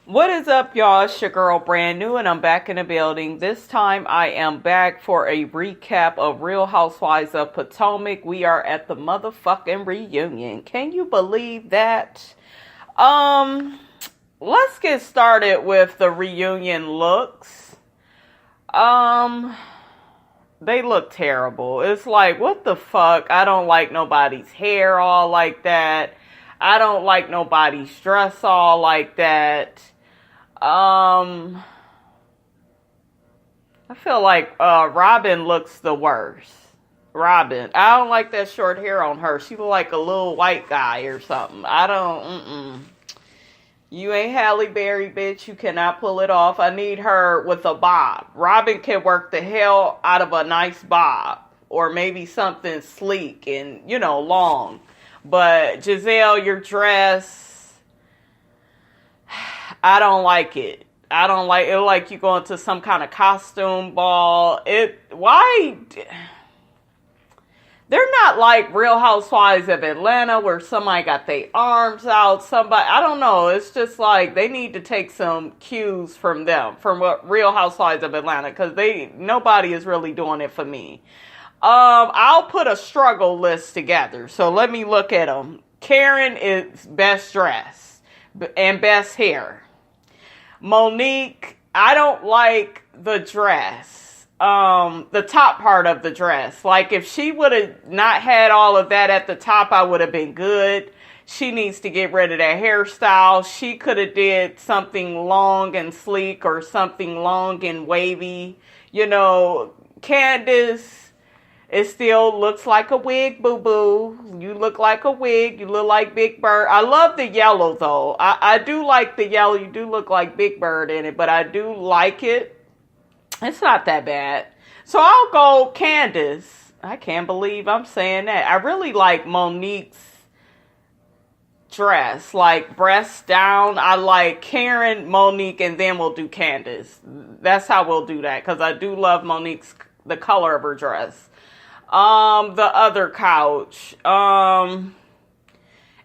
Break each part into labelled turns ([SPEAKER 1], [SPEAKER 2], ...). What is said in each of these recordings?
[SPEAKER 1] What is up, y'all? It's your girl, Brand New, and I'm back in the building. This time, I am back for a recap of Real Housewives of Potomac. We are at the motherfucking reunion. Can you believe that? Let's get started with the reunion looks. They look terrible. It's like, what the fuck? I don't like nobody's hair all like that. I don't like nobody's dress all like that. I feel like Robin looks the worst. Robin. I don't like that short hair on her. She look like a little white guy or something. I don't, You ain't Halle Berry, bitch. You cannot pull it off. I need her with a bob. Robin can work the hell out of a nice bob. Or maybe something sleek and, long. But Giselle, your dress... I don't like it. I don't like it. Like you going to some kind of costume ball. Why? They're not like Real Housewives of Atlanta where somebody got their arms out. I don't know. It's just like they need to take some cues from them, from what Real Housewives of Atlanta, because nobody is really doing it for me. I'll put a struggle list together. So let me look at them. Karen is best dressed and best hair. Monique, I don't like the dress. The top part of the dress. Like, if she would have not had all of that at the top, I would have been good. She needs to get rid of that hairstyle. She could have did something long and sleek or something long and wavy. Candace, it still looks like a wig, boo-boo. You look like a wig. You look like Big Bird. I love the yellow, though. I do like the yellow. You do look like Big Bird in it, but I do like it. It's not that bad. So I'll go Candace. I can't believe I'm saying that. I really like Monique's dress. Like, breast down. I like Karen, Monique, and then we'll do Candace. That's how we'll do that, because I do love the color of her dress. The other couch.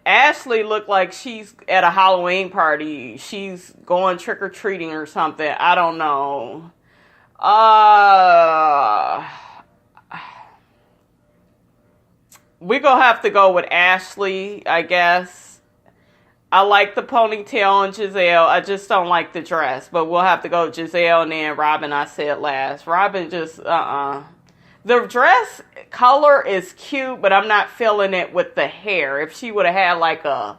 [SPEAKER 1] Ashley looked like she's at a Halloween party. She's going trick-or-treating or something. I don't know. We're gonna have to go with Ashley, I guess. I like the ponytail on Giselle. I just don't like the dress. But we'll have to go with Giselle and then Robin, I said last. Robin just, The dress color is cute, but I'm not feeling it with the hair. If she would have had like a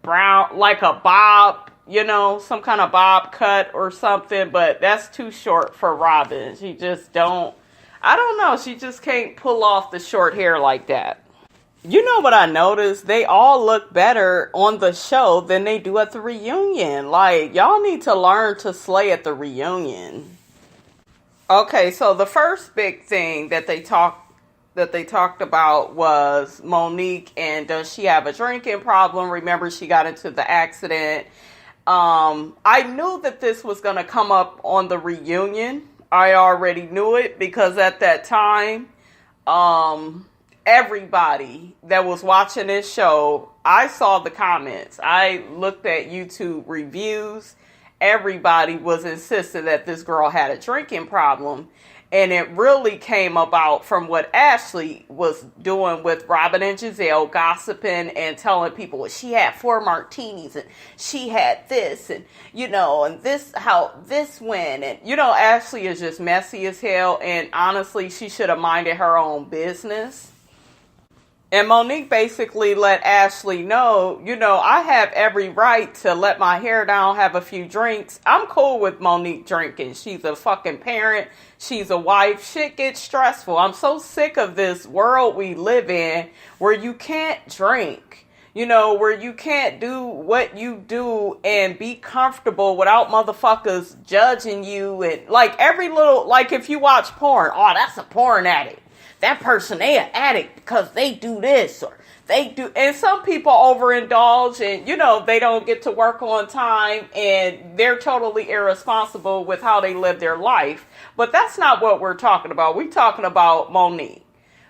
[SPEAKER 1] brown, like a bob, some kind of bob cut or something, but that's too short for Robin. She just I don't know. She just can't pull off the short hair like that. You know what I noticed? They all look better on the show than they do at the reunion. Like, y'all need to learn to slay at the reunion. Okay, so the first big thing that they talked about was Monique, and does she have a drinking problem? Remember, she got into the accident. I knew that this was going to come up on the reunion. I already knew it because at that time, everybody that was watching this show, I saw the comments. I looked at YouTube reviews. Everybody was insisting that this girl had a drinking problem. And it really came about from what Ashley was doing with Robin and Giselle, gossiping and telling people, well, she had 4 martinis and she had this and, and this, how this went. And, Ashley is just messy as hell. And honestly, she should have minded her own business. And Monique basically let Ashley know, I have every right to let my hair down, have a few drinks. I'm cool with Monique drinking. She's a fucking parent. She's a wife. Shit gets stressful. I'm so sick of this world we live in where you can't drink, where you can't do what you do and be comfortable without motherfuckers judging you. And like if you watch porn, oh, that's a porn addict. That person, they an addict because they do this or they do. And some people overindulge and, they don't get to work on time and they're totally irresponsible with how they live their life. But that's not what we're talking about. We're talking about Monique.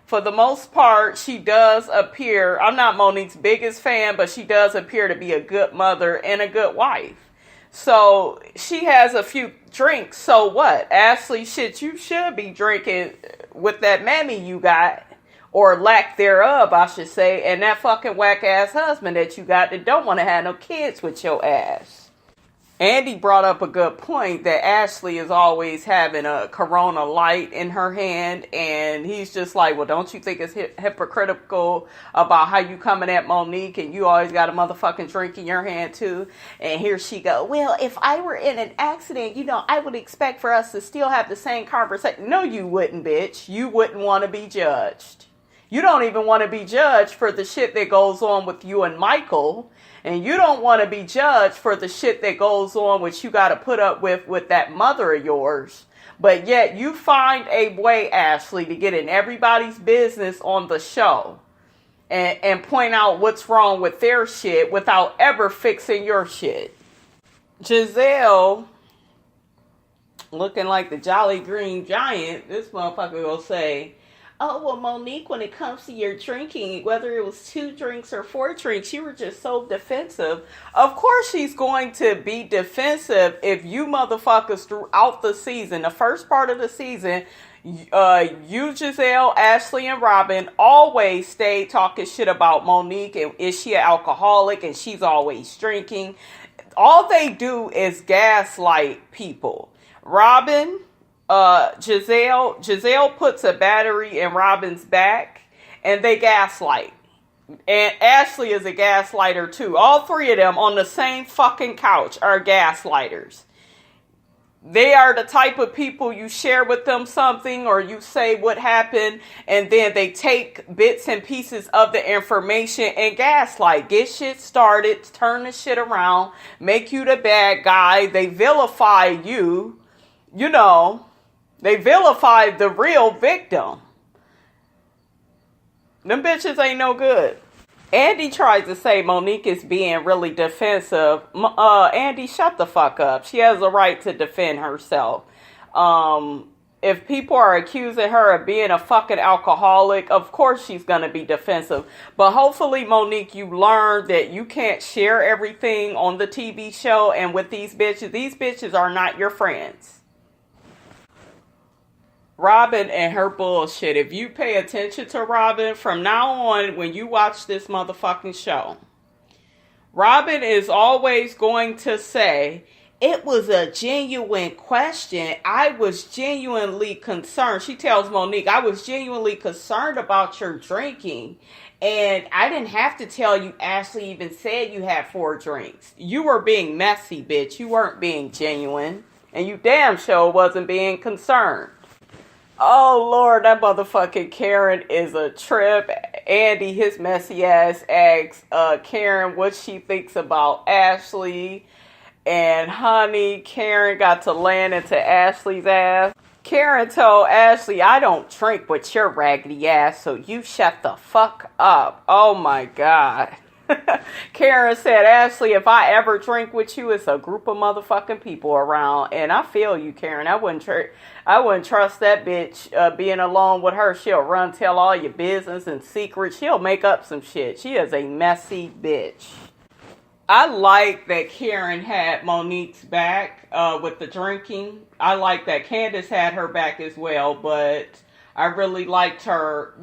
[SPEAKER 1] For the most part, she does appear, I'm not Monique's biggest fan, but she does appear to be a good mother and a good wife. So she has a few drinks. So what? Ashley, shit, you should be drinking with that mammy you got, or lack thereof, I should say, and that fucking whack ass husband that you got that don't want to have no kids with your ass. Andy brought up a good point that Ashley is always having a Corona Light in her hand, and he's just like, well, don't you think it's hypocritical about how you coming at Monique and you always got a motherfucking drink in your hand too? And here she go, well, if I were in an accident, I would expect for us to still have the same conversation. No, you wouldn't, bitch. You wouldn't want to be judged. You don't even want to be judged for the shit that goes on with you and Michael. And you don't want to be judged for the shit that goes on, which you got to put up with that mother of yours. But yet you find a way, Ashley, to get in everybody's business on the show and point out what's wrong with their shit without ever fixing your shit. Giselle, looking like the Jolly Green Giant, this motherfucker will say, oh, well, Monique, when it comes to your drinking, whether it was 2 drinks or 4 drinks, you were just so defensive. Of course she's going to be defensive if you motherfuckers throughout the season, the first part of the season, you, Giselle, Ashley, and Robin always stay talking shit about Monique and is she an alcoholic and she's always drinking. All they do is gaslight people. Robin... Giselle puts a battery in Robin's back and they gaslight. And Ashley is a gaslighter too. All 3 of them on the same fucking couch are gaslighters. They are the type of people you share with them something or you say what happened and then they take bits and pieces of the information and gaslight. Get shit started, turn the shit around, make you the bad guy. They vilify you, They vilify the real victim. Them bitches ain't no good. Andy tries to say Monique is being really defensive. Andy, shut the fuck up. She has a right to defend herself. If people are accusing her of being a fucking alcoholic, of course she's going to be defensive. But hopefully, Monique, you learned that you can't share everything on the TV show and with these bitches. These bitches are not your friends. Robin and her bullshit. If you pay attention to Robin from now on when you watch this motherfucking show, Robin is always going to say, it was a genuine question. I was genuinely concerned. She tells Monique, I was genuinely concerned about your drinking. And I didn't have to tell you, Ashley even said you had 4 drinks. You were being messy, bitch. You weren't being genuine. And you damn sure wasn't being concerned. Oh, Lord, that motherfucking Karen is a trip. Andy, his messy ass, asks Karen what she thinks about Ashley. And honey, Karen got to land into Ashley's ass. Karen told Ashley, I don't drink with your raggedy ass, so you shut the fuck up. Oh, my God. Karen said, Ashley, if I ever drink with you, it's a group of motherfucking people around. And I feel you, Karen. I wouldn't trust that bitch being alone with her. She'll run, tell all your business and secrets. She'll make up some shit. She is a messy bitch. I like that Karen had Monique's back with the drinking. I like that Candace had her back as well, but I really liked her,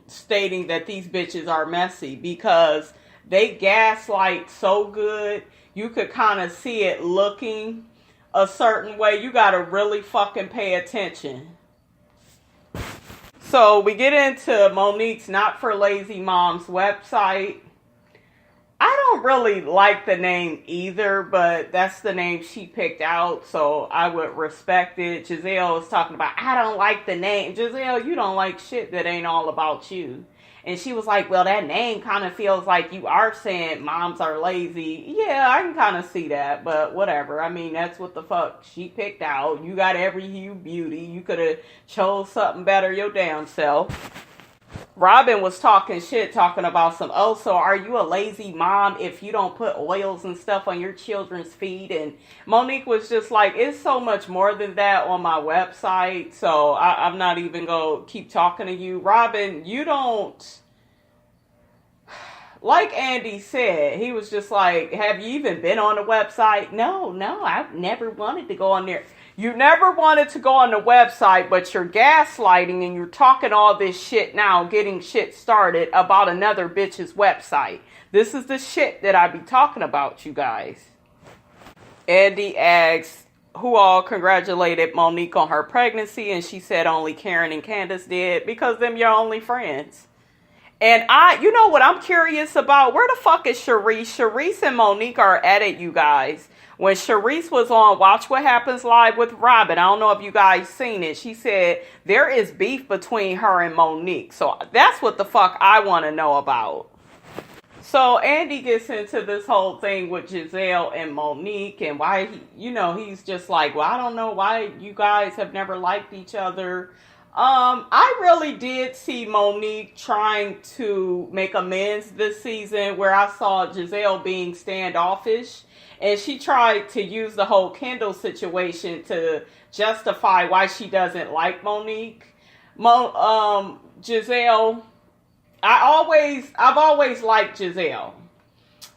[SPEAKER 1] stating that these bitches are messy because they gaslight so good. You could kind of see it looking a certain way. You got to really fucking pay attention. So we get into Monique's Not For Lazy Moms website. I don't really like the name either, but that's the name she picked out, so I would respect it. Giselle was talking about, I don't like the name. Giselle, you don't like shit that ain't all about you. And she was like, well, that name kind of feels like you are saying moms are lazy. Yeah, I can kind of see that, but whatever. I mean, that's what the fuck she picked out. You got every hue beauty. You could have chose something better your damn self. Robin was talking shit, talking about so are you a lazy mom if you don't put oils and stuff on your children's feet? And Monique was just like, it's so much more than that on my website, so I'm not even going to keep talking to you. Robin, you don't... like Andy said, he was just like, have you even been on the website? No, I've never wanted to go on there. You never wanted to go on the website, but you're gaslighting and you're talking all this shit now, getting shit started about another bitch's website. This is the shit that I be talking about, you guys. Andy asks who all congratulated Monique on her pregnancy, and she said only Karen and Candace did, because them your only friends. And you know what I'm curious about? Where the fuck is Sharice? Sharice and Monique are at it, you guys. When Sharice was on Watch What Happens Live with Robin, I don't know if you guys seen it. She said there is beef between her and Monique. So that's what the fuck I want to know about. So Andy gets into this whole thing with Giselle and Monique and why he's just like, well, I don't know why you guys have never liked each other. I really did see Monique trying to make amends this season, where I saw Giselle being standoffish, and she tried to use the whole Kendall situation to justify why she doesn't like Monique. Giselle, I've always liked Giselle,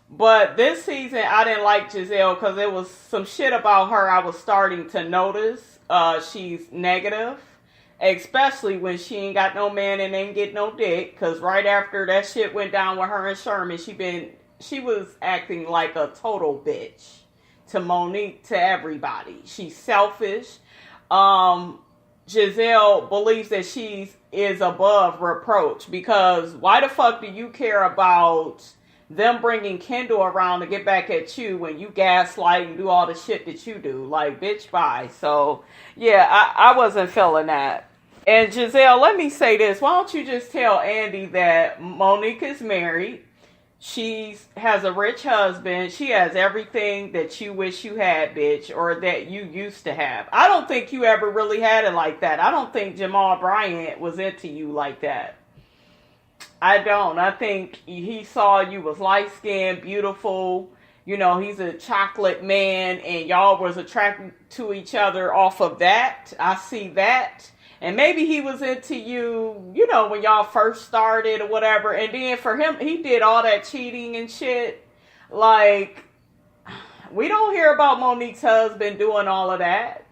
[SPEAKER 1] but this season I didn't like Giselle because there was some shit about her I was starting to notice. She's negative. Especially when she ain't got no man and ain't get no dick. Because right after that shit went down with her and Sherman, she was acting like a total bitch to Monique, to everybody. She's selfish. Giselle believes that she is above reproach. Because why the fuck do you care about them bringing Kendall around to get back at you when you gaslight and do all the shit that you do? Like, bitch, bye. So, yeah, I wasn't feeling that. And Giselle, let me say this. Why don't you just tell Andy that Monique is married. She has a rich husband. She has everything that you wish you had, bitch, or that you used to have. I don't think you ever really had it like that. I don't think Jamal Bryant was into you like that. I don't. I think he saw you was light-skinned, beautiful. You know, he's a chocolate man, and y'all was attracted to each other off of that. I see that. And maybe he was into you, you know, when y'all first started or whatever. And then for him, he did all that cheating and shit. Like, we don't hear about Monique's husband doing all of that.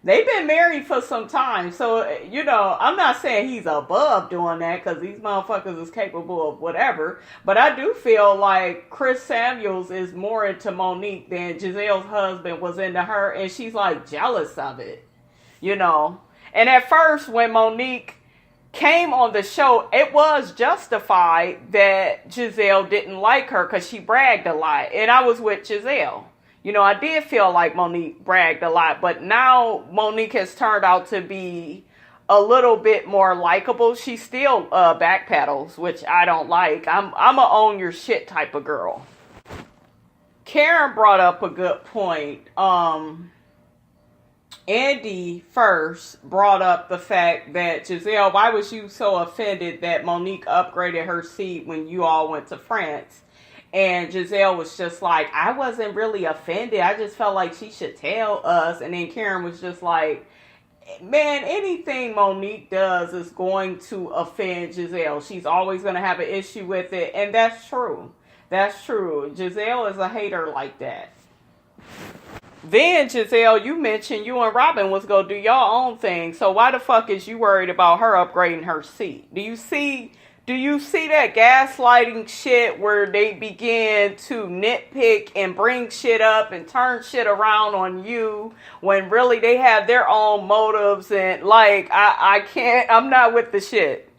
[SPEAKER 1] They've been married for some time. So, you know, I'm not saying he's above doing that, because these motherfuckers is capable of whatever. But I do feel like Chris Samuels is more into Monique than Giselle's husband was into her. And she's like jealous of it, you know. And at first, when Monique came on the show, it was justified that Giselle didn't like her because she bragged a lot. And I was with Giselle. You know, I did feel like Monique bragged a lot. But now Monique has turned out to be a little bit more likable. She still backpedals, which I don't like. I'm a own your shit type of girl. Karen brought up a good point. Andy first brought up the fact that, Giselle, why was you so offended that Monique upgraded her seat when you all went to France? And Giselle was just like, I wasn't really offended. I just felt like she should tell us. And then Karen was just like, man, anything Monique does is going to offend Giselle. She's always going to have an issue with it. And that's true. That's true. Giselle is a hater like that. Then, Giselle, you mentioned you and Robin was going to do your own thing. So why the fuck is you worried about her upgrading her seat? Do you see that gaslighting shit where they begin to nitpick and bring shit up and turn shit around on you when really they have their own motives? And like, I'm not with the shit.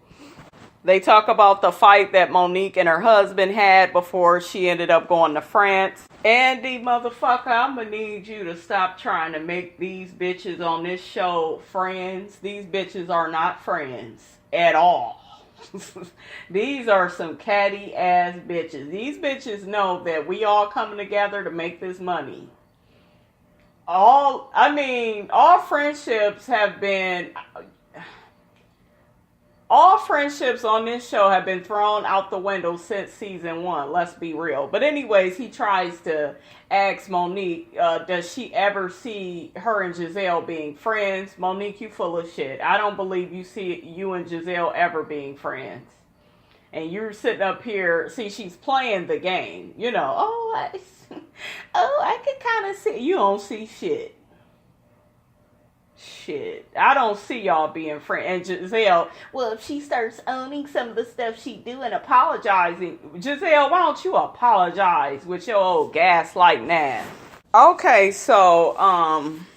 [SPEAKER 1] They talk about the fight that Monique and her husband had before she ended up going to France. Andy, motherfucker, I'm going to need you to stop trying to make these bitches on this show friends. These bitches are not friends at all. These are some catty ass bitches. These bitches know that we all coming together to make this money. All friendships on this show have been thrown out the window since season 1. Let's be real. But anyways, he tries to ask Monique, does she ever see her and Giselle being friends? Monique, you full of shit. I don't believe you see you and Giselle ever being friends. And you're sitting up here, see, she's playing the game. You know, I could kind of see. You don't see shit. Shit. I don't see y'all being friends. And Giselle, well, if she starts owning some of the stuff she do and apologizing, Giselle, why don't you apologize with your old gaslighting ass? Okay, so,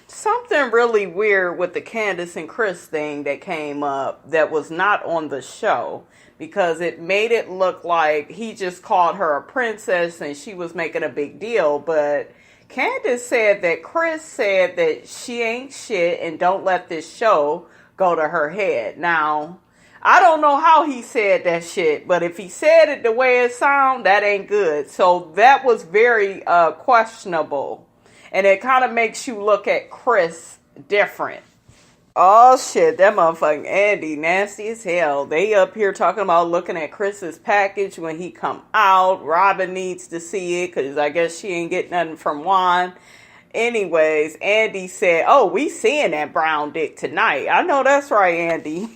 [SPEAKER 1] something really weird with the Candace and Chris thing that came up that was not on the show, because it made it look like he just called her a princess and she was making a big deal. But Candace said that Chris said that she ain't shit and don't let this show go to her head. Now, I don't know how he said that shit, but if he said it the way it sound, that ain't good. So that was very questionable. And it kind of makes you look at Chris different. Oh shit, that motherfucking Andy nasty as hell. They up here talking about looking at Chris's package when he come out. Robin needs to see it because I guess she ain't getting nothing from Juan. Anyways, Andy said, oh, we seeing that brown dick tonight. I know that's right, Andy.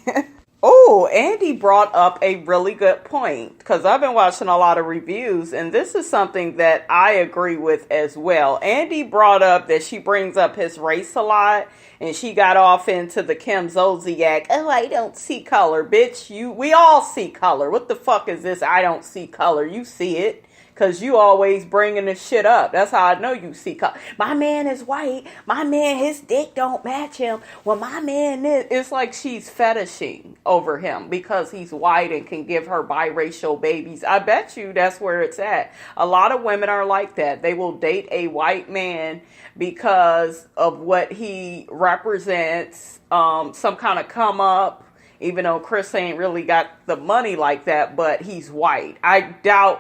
[SPEAKER 1] Oh, Andy brought up a really good point, because I've been watching a lot of reviews, and this is something that I agree with as well. Andy brought up that she brings up his race a lot, and she got off into the Kim Zolciak, oh, I don't see color, bitch. We all see color. What the fuck is this? I don't see color. You see it. Because you always bringing this shit up. That's how I know you see color. My man is white. My man, his dick don't match him. Well, my man is. It's like she's fetishing over him because he's white and can give her biracial babies. I bet you that's where it's at. A lot of women are like that. They will date a white man because of what he represents. Some kind of come up. Even though Chris ain't really got the money like that, but he's white. I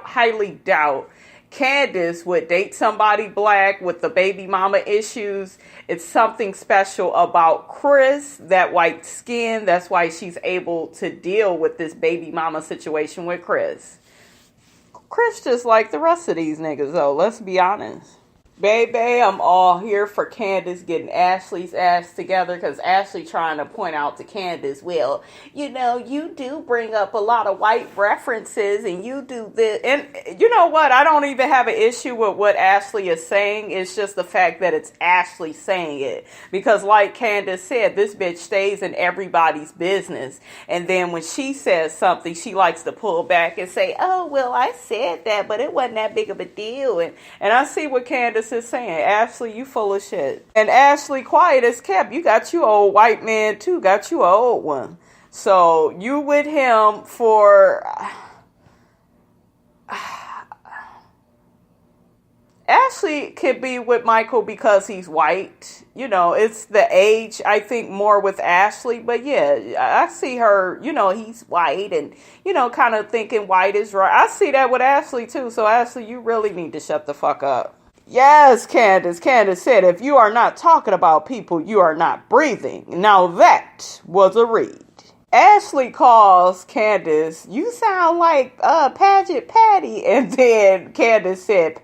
[SPEAKER 1] highly doubt Candace would date somebody black with the baby mama issues. It's something special about Chris, that white skin. That's why she's able to deal with this baby mama situation with Chris. Chris just like the rest of these niggas, though. Let's be honest. Baby, I'm all here for Candace getting Ashley's ass together, because Ashley trying to point out to Candace, well, you know, you do bring up a lot of white references and you do this. And you know what? I don't even have an issue with what Ashley is saying. It's just the fact that it's Ashley saying it. Because like Candace said, this bitch stays in everybody's business. And then when she says something, she likes to pull back and say, oh, well, I said that, but it wasn't that big of a deal. And I see what Candace is saying. Ashley, you full of shit. And Ashley, quiet as kept. You got you old white man too. Got you an old one. So you with him for... Ashley could be with Michael because he's white. You know, it's the age, I think, more with Ashley. But yeah, I see her, you know, he's white and, you know, kind of thinking white is right. I see that with Ashley too. So Ashley, you really need to shut the fuck up. Yes, Candace. Candace said, if you are not talking about people, you are not breathing. Now that was a read. Ashley calls Candace, you sound like Pageant Patty. And then Candace said,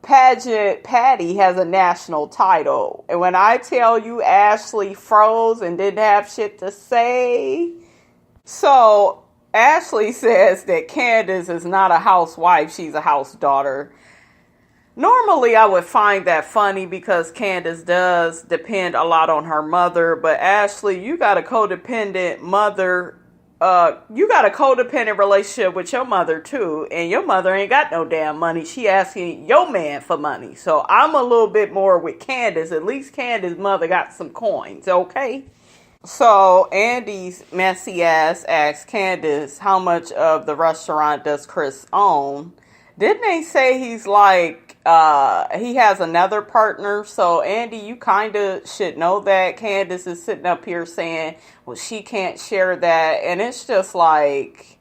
[SPEAKER 1] Pageant Patty has a national title. And when I tell you Ashley froze and didn't have shit to say. So Ashley says that Candace is not a housewife. She's a house daughter. Normally, I would find that funny because Candace does depend a lot on her mother. But Ashley, you got a codependent mother. You got a codependent relationship with your mother, too. And your mother ain't got no damn money. She asking your man for money. So I'm a little bit more with Candace. At least Candace's mother got some coins, okay? So Andy's messy ass asked Candace, how much of the restaurant does Chris own? Didn't they say he's like, he has another partner? So Andy, you kind of should know that. Candace is sitting up here saying, well, she can't share that. And it's just like,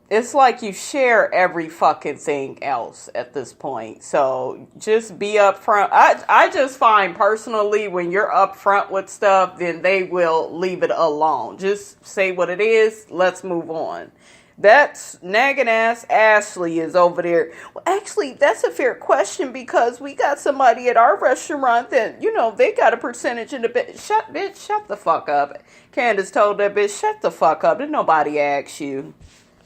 [SPEAKER 1] it's like you share every fucking thing else at this point. So just be upfront. I just find personally when you're upfront with stuff, then they will leave it alone. Just say what it is. Let's move on. That's nagging ass Ashley is over there. Well, actually, that's a fair question because we got somebody at our restaurant that, they got a percentage in the bitch, shut the fuck up. Candace told that bitch, shut the fuck up. Did nobody ask you?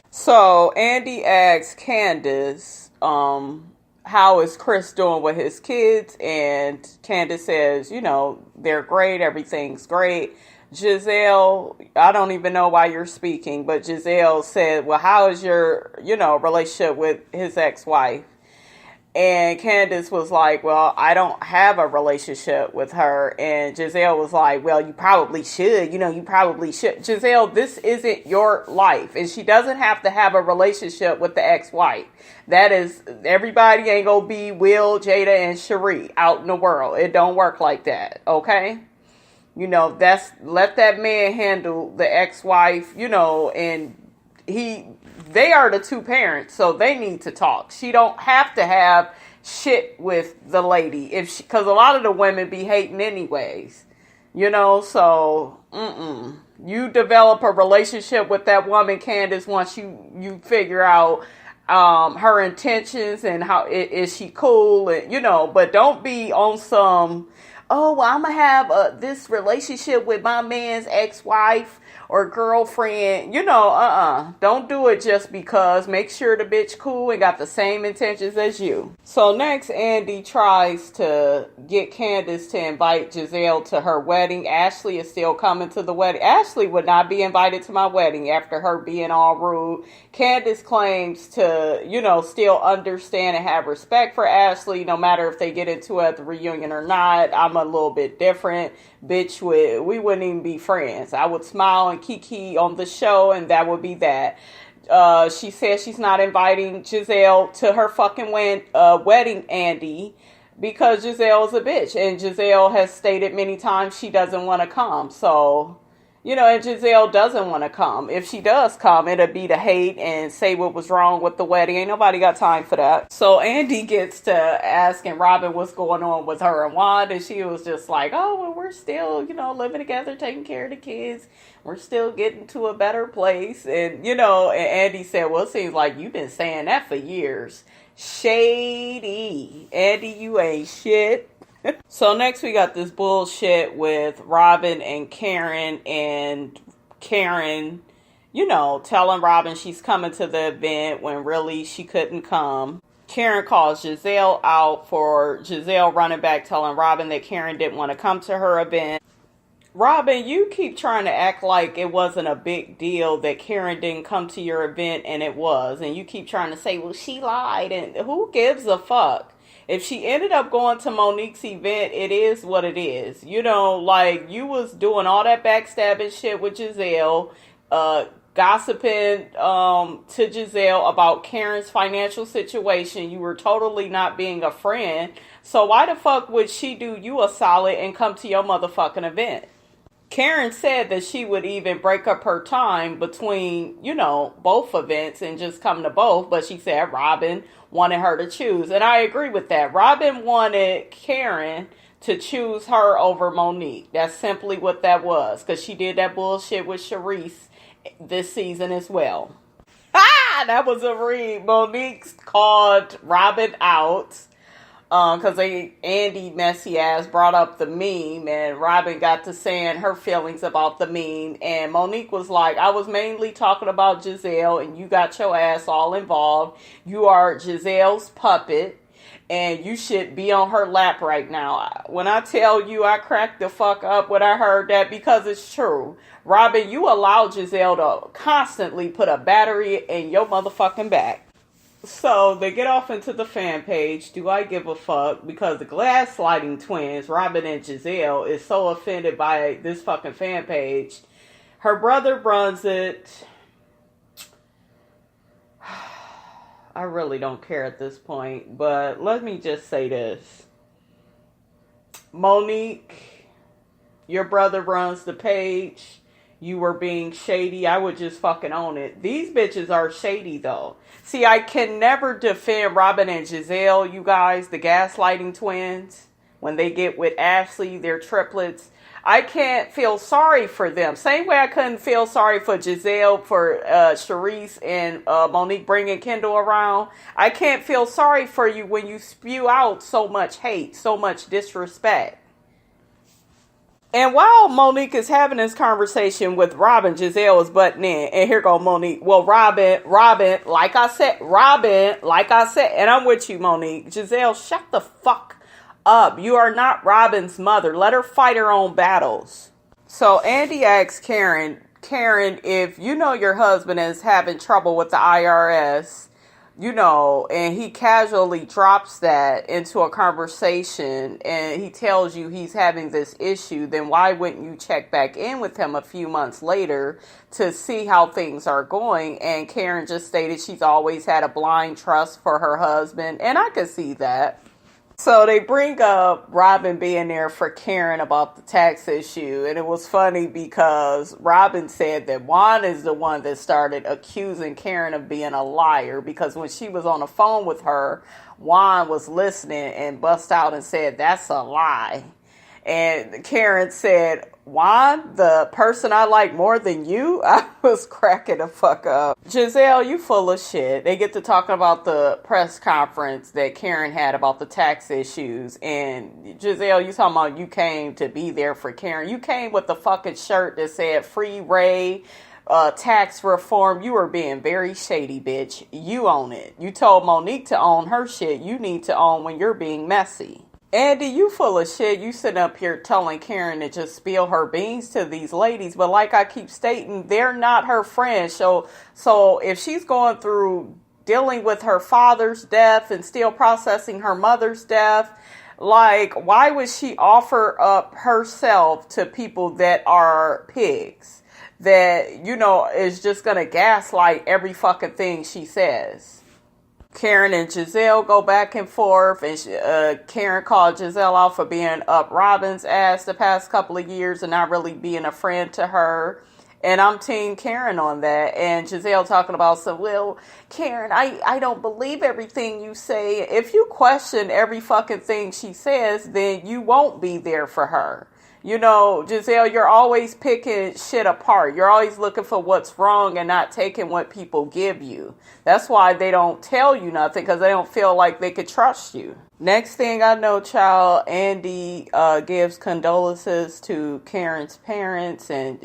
[SPEAKER 1] So, Andy asks Candace, how is Chris doing with his kids? And Candace says, they're great. Everything's great. Giselle, I don't even know why you're speaking, but Giselle said, well, how is your, relationship with his ex-wife? And Candace was like, well, I don't have a relationship with her. And Giselle was like, well, you probably should. You probably should. Giselle, this isn't your life. And she doesn't have to have a relationship with the ex-wife. That is, everybody ain't gonna be Will, Jada, and Cherie out in the world. It don't work like that, okay? Let that man handle the ex-wife, and they are the two parents, so they need to talk. She don't have to have shit with the lady because a lot of the women be hating anyways, so you develop a relationship with that woman, Candace, once you figure out her intentions and how is she cool, and but don't be on some, oh, well, I'm going to have this relationship with my man's ex-wife or girlfriend. Don't do it just because. Make sure the bitch cool and got the same intentions as you. So next, Andy tries to get Candace to invite Giselle to her wedding. Ashley is still coming to the wedding. Ashley would not be invited to my wedding after her being all rude. Candace claims to, still understand and have respect for Ashley, no matter if they get into it at the reunion or not. I'm a little bit different. Bitch, we wouldn't even be friends. I would smile and kiki on the show, and that would be that. She says she's not inviting Giselle to her fucking wedding, Andy, because Giselle is a bitch. And Giselle has stated many times she doesn't want to come. So, and Giselle doesn't want to come. If she does come, it'll be to hate and say what was wrong with the wedding. Ain't nobody got time for that. So Andy gets to asking Robin what's going on with her and Wanda. And she was just like, oh, well, we're still, living together, taking care of the kids. We're still getting to a better place. And, and Andy said, well, it seems like you've been saying that for years. Shady. Andy, you ain't shit. So next we got this bullshit with Robin and Karen telling Robin she's coming to the event when really she couldn't come. Karen calls Giselle out for Giselle running back telling Robin that Karen didn't want to come to her event. Robin, you keep trying to act like it wasn't a big deal that Karen didn't come to your event, and it was. And you keep trying to say, well, she lied, and who gives a fuck? If she ended up going to Monique's event, it is what it is. You was doing all that backstabbing shit with Giselle, gossiping to Giselle about Karen's financial situation. You were totally not being a friend. So why the fuck would she do you a solid and come to your motherfucking event? Karen said that she would even break up her time between, both events and just come to both. But she said Robin wanted her to choose. And I agree with that. Robin wanted Karen to choose her over Monique. That's simply what that was. Because she did that bullshit with Charisse this season as well. That was a read. Monique called Robin out. Because Andy messy ass brought up the meme, and Robin got to saying her feelings about the meme, and Monique was like, I was mainly talking about Giselle, and you got your ass all involved. You are Giselle's puppet, and you should be on her lap right now. When I tell you I cracked the fuck up when I heard that, because it's true. Robin, you allowed Giselle to constantly put a battery in your motherfucking back. So they get off into the fan page. Do I give a fuck? Because the gaslighting twins, Robin and Giselle, is so offended by this fucking fan page. Her brother runs it. I really don't care at this point. But let me just say this. Monique, your brother runs the page. You were being shady. I would just fucking own it. These bitches are shady, though. See, I can never defend Robin and Giselle, you guys, the gaslighting twins. When they get with Ashley, they're triplets. I can't feel sorry for them. Same way I couldn't feel sorry for Giselle, for Charisse and Monique bringing Kendall around. I can't feel sorry for you when you spew out so much hate, so much disrespect. And while Monique is having this conversation with Robin, Giselle is butting in. And here go Monique. Well, Robin, like I said, and I'm with you, Monique. Giselle, shut the fuck up. You are not Robin's mother. Let her fight her own battles. So Andy asks Karen, if you know your husband is having trouble with the IRS, and he casually drops that into a conversation and he tells you he's having this issue, then why wouldn't you check back in with him a few months later to see how things are going? And Karen just stated she's always had a blind trust for her husband, and I could see that. So they bring up Robin being there for Karen about the tax issue. And it was funny because Robin said that Juan is the one that started accusing Karen of being a liar. Because when she was on the phone with her, Juan was listening and bust out and said, "That's a lie." And Karen said, "Juan, the person I like more than you?" I was cracking the fuck up. Giselle, you full of shit. They get to talking about the press conference that Karen had about the tax issues. And Giselle, you talking about you came to be there for Karen. You came with the fucking shirt that said Free Ray, tax reform. You were being very shady, bitch. You own it. You told Monique to own her shit. You need to own when you're being messy. Andy, you full of shit. You sitting up here telling Karen to just spill her beans to these ladies. But like I keep stating, they're not her friends. So if she's going through dealing with her father's death and still processing her mother's death, like, why would she offer up herself to people that are pigs? That, is just going to gaslight every fucking thing she says. Karen and Giselle go back and forth, and Karen called Giselle out for being up Robin's ass the past couple of years and not really being a friend to her. And I'm team Karen on that. And Giselle talking about, well, Karen, I don't believe everything you say. If you question every fucking thing she says, then you won't be there for her. Giselle, you're always picking shit apart. You're always looking for what's wrong and not taking what people give you. That's why they don't tell you nothing, because they don't feel like they could trust you. Next thing I know, child, Andy gives condolences to Karen's parents and,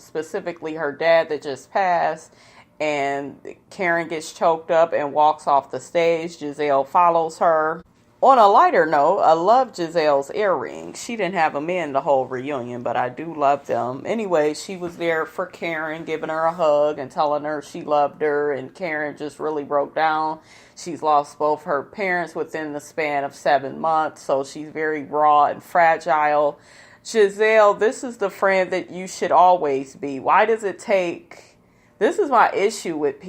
[SPEAKER 1] specifically her dad that just passed. And Karen gets choked up and walks off the stage. Giselle follows her. On a lighter note, I love Giselle's earrings. She didn't have them in the whole reunion, but I do love them. Anyway, she was there for Karen, giving her a hug and telling her she loved her, and Karen just really broke down. She's lost both her parents within the span of 7 months, so she's very raw and fragile. Giselle, this is the friend that you should always be. Why does it take... This is my issue with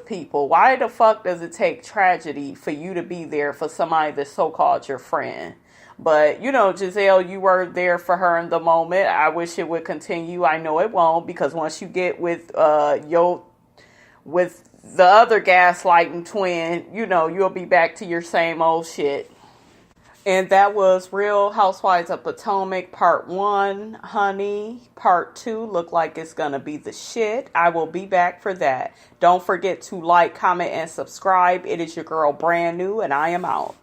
[SPEAKER 1] people. Why the fuck does it take tragedy for you to be there for somebody that's so-called your friend? But, Giselle, you were there for her in the moment. I wish it would continue. I know it won't, because once you get with the other gaslighting twin, you'll be back to your same old shit. And that was Real Housewives of Potomac Part 1, honey. Part 2 look like it's going to be the shit. I will be back for that. Don't forget to like, comment, and subscribe. It is your girl Brand New, and I am out.